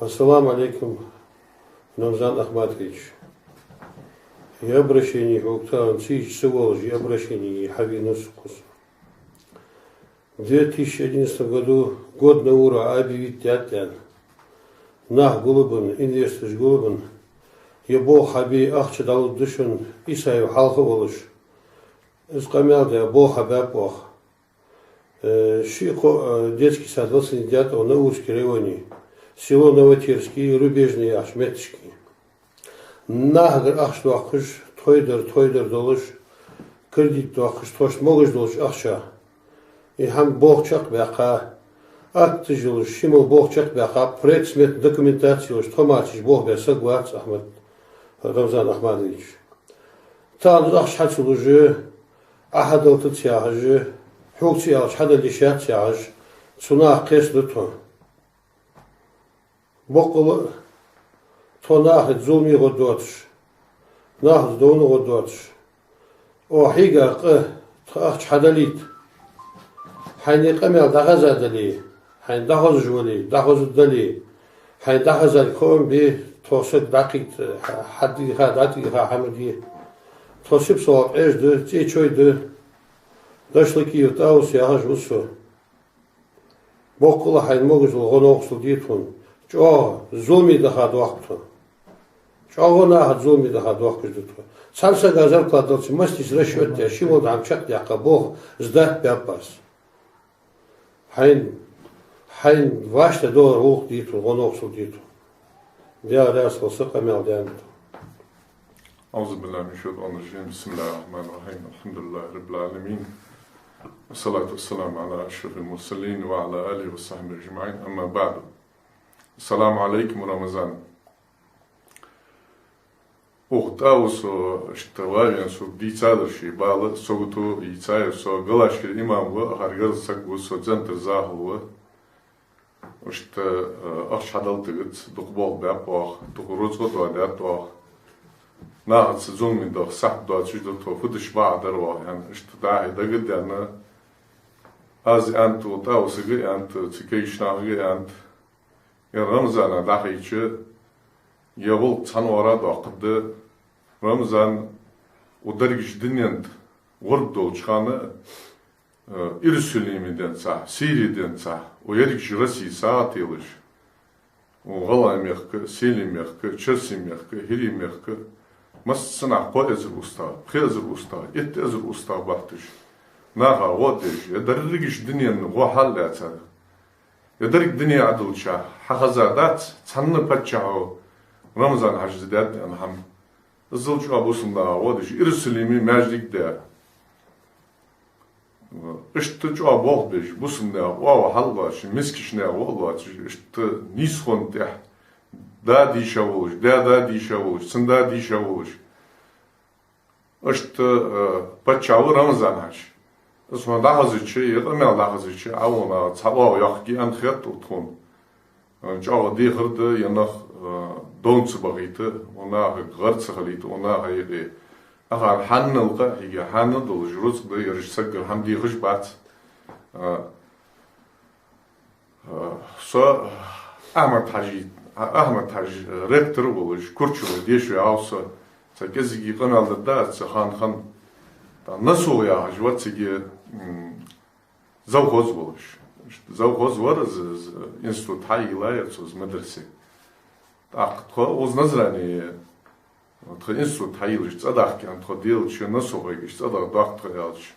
Ассаламу алейкум, Намзан Ахматович. И обращение к Октавам Цич Сыволжи, обращение Хавинусукус. В 2011 году год на ура объявить тятян. Нах Гулубан, инвестор Гулубан. Я бог хаби ахчадал душун, Исаев Халховолыш. Искамялда бог хабапох. Детский сад 29-го на Урский районе. Село Новотирский, рубежные Ашметчики. Нахгар ахшту ахыш, тойдер долыш, кредит ахыш, тош могыш долыш ахша. И хам богчак бяка, акты жилыш, шимол богчак бяка, проект смет документации лыш, томатиш бог бя соглац Ахмад Рамзан Ахмадович. Тан ахшат лыжы, ахадал тяжы, хукциялш хадал дишат тяж, цунах кес лутон. Бокол то нахд зулми годотш, нахд дону годотш. О хига ах хадалит. Хайни камел дагазадали, хайн дагоз жули, дагоз дали. Хайн дагазал ком би тосет дакит хадди хадати хамди. Тосип со эжд ти чойд. Дошли ки таус яж усо. Бокол хайн могуз гоноксу дитун. Чо зулми дахад вақту. Чо нахад зулми дахад вақту. Царса газар кладалцы мастис расчёт шимол дамчак яка бог сдать пяпас. Хайн вашта доллар ух диту, гоноксу диту. Дя рясл сакамел дянту. أعوذ بالله من الشيطان الرجيم بسم الله الرحمن الرحيم الحمد لله رب العالمين والصلاة والسلام على أشرف المرسلين وعلى آله وصحبه أجمعين أما بعد السلام عليكم ورمضان Ухтаусо штаварен со дицадерши бала согуту ицае со галашки имамва харгар сагу со центр захова ошта ахшадалтыгыт духбол бапах духурозгот вадатах нахат сезонми да сах да чужда то фудыш бадарва ян ошта да дагыдана аз анту таусыгы анту цикейшнагы ант Рамзана дахичи явол цанвара дақды Рамзан ударгиш динент гордол чхана Иерусалимден са Сириядан са уяргиш Россия саатылыш угаламехка селимехка черсимехка хиримехка массана поэзер уста презер уста эттезер уста бахтыш нага водеш ядаргиш динен гохаллаца يدرك الدنيا عدل شاه حخزادات تصنع بتشاو رمضان حجزدات أنهم الزلج أبوسنا وادش إرسليمي ماجدك ده إشت جو أبوه بيش بوسنا واو حلواش مسكشنا والله إشت نيسخون ده دا دي شاولش دا دي شاولش سندا دي شاولش إشت بتشاو رمضان حج اسمه لحظة يقمع لحظة أونا تصوّا يحكي عن خيط وطون جاوا دي خرد ينخ دون سبغيت ونا غرد سخليت ونا هيدي أخر حن القا هي حن دول جروس ده يرش سجل حمدي خش بات سو أحمد حاج ريكتر ولش كرشو ديشو عاوسا سكزي قنال الدات سخان نسو يا حجوات سيجي زوجوز ولش زوجوز ورز إنستوت هاي لاير سوز مدرسة تأخذ وزنزراني تأخذ إنستوت هاي لش تصدق كان تأخذ شو نسو ويجش تصدق ضغط خيالش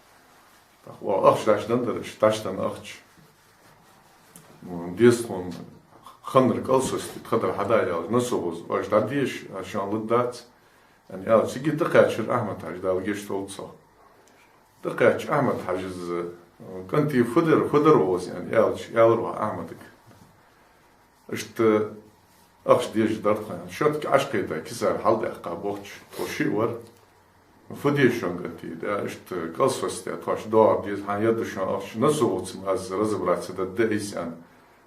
تأخذ أخش داشتن درش داشتن أخش ديستون خنر كالسوس تخدر هدايا نسو وز واش داديش عشان لدات يعني يا سيجي دقاتشر أحمد حاج دالجيش تولصه دقاتش أحمد حاجز كنتي فدر وز يعني يالروح أحمدك اشت أخش ديش درت يعني شوت عشقي دا كسر حال دا قابوش توشي ور فديش شون كنتي دا اشت قصص دا توش دار ديز هان يدشون أخش نسوت از رزبرات دا دايس يعني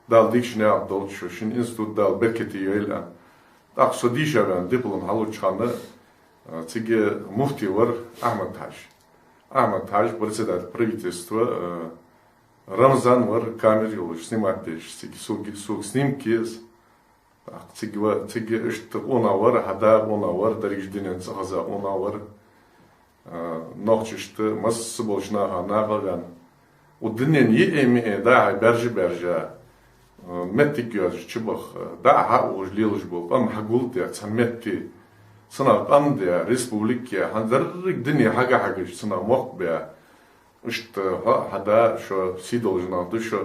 دال ديش نعم دولشو شن إنستوت دال بكتي يلان أقصى ديش أبان دبلوم حلو چانه تيجي مفتي ور أحمد حاج председатель правительства Рамзан ور камер юлыш снимать деш снимки تيجي اشت أوناور هدا أوناور دريج دينين سخزا أوناور نوخشت مس بولشنا ناغلان ودنين يأمي دا برجا متي جوز تشبخ دا هاوج ليلج بول أم حقول ديا تسمتي سنة قام ديا ريسبوليكيا هندرك دنيا حاجة سنة وقت بيا اشت هدا شو سيدولجنا دشو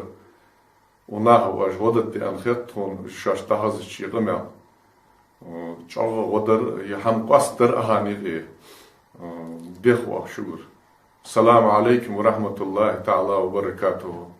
وناهو أجودت أنخيتهم شاش تهز شيء غميا شغل غدر يحن قصدر أهاني ديخوا شكر السلام عليكم ورحمة الله تعالى وبركاته.